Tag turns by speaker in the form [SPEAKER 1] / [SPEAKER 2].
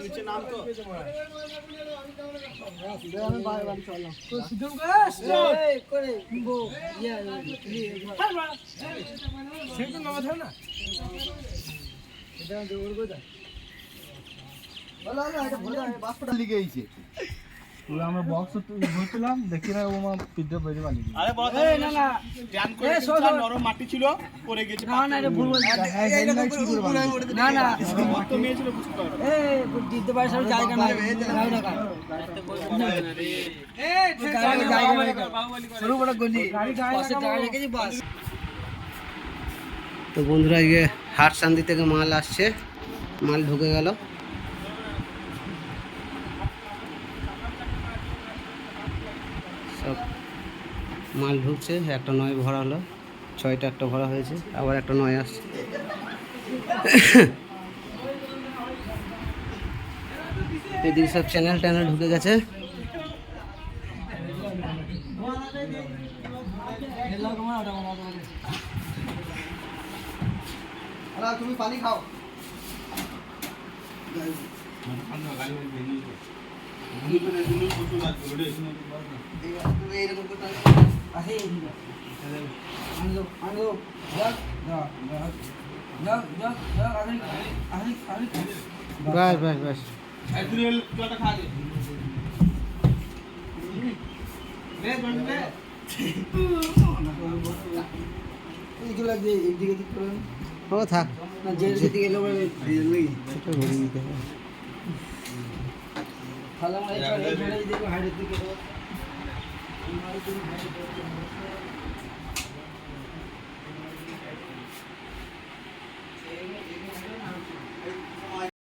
[SPEAKER 1] নিচে নাম তো
[SPEAKER 2] আমরা বক্স ধরছিলাম দেখি না ও মা পিঠে বেরিয়ে পালিয়ে
[SPEAKER 1] আরে বড় না না ধ্যান করে নরম মাটি ছিল পড়ে গেছে না না এটা ভুল বলছিস না না কত মেয়ে ছিল বুঝতে পারো এই দিতে পারে সব জায়গা নাই গাও না কার শুরু বড় গলি পাশে টাকা রেখেছি বাস।
[SPEAKER 3] তো বন্ধুরা এই হাট শান্তি থেকে মাল আসছে, মাল ঢুকে গেল। সব মাল ঢুকছে, একটা নয় ভরা হলো, 6টা একটা ভরা হয়েছে, আবার একটা নয় আসছে। এদিকে সব চ্যানেল ট্যানেল ঢুকে গেছে।
[SPEAKER 2] তুমি পানি খাও।
[SPEAKER 3] বাস বাস বাস ও থাক
[SPEAKER 2] না যেদিকে গেলে
[SPEAKER 3] সেটা ভরে দিতে হবে।
[SPEAKER 2] খালা মাই চলে এই দিকে হাড়ের দিকে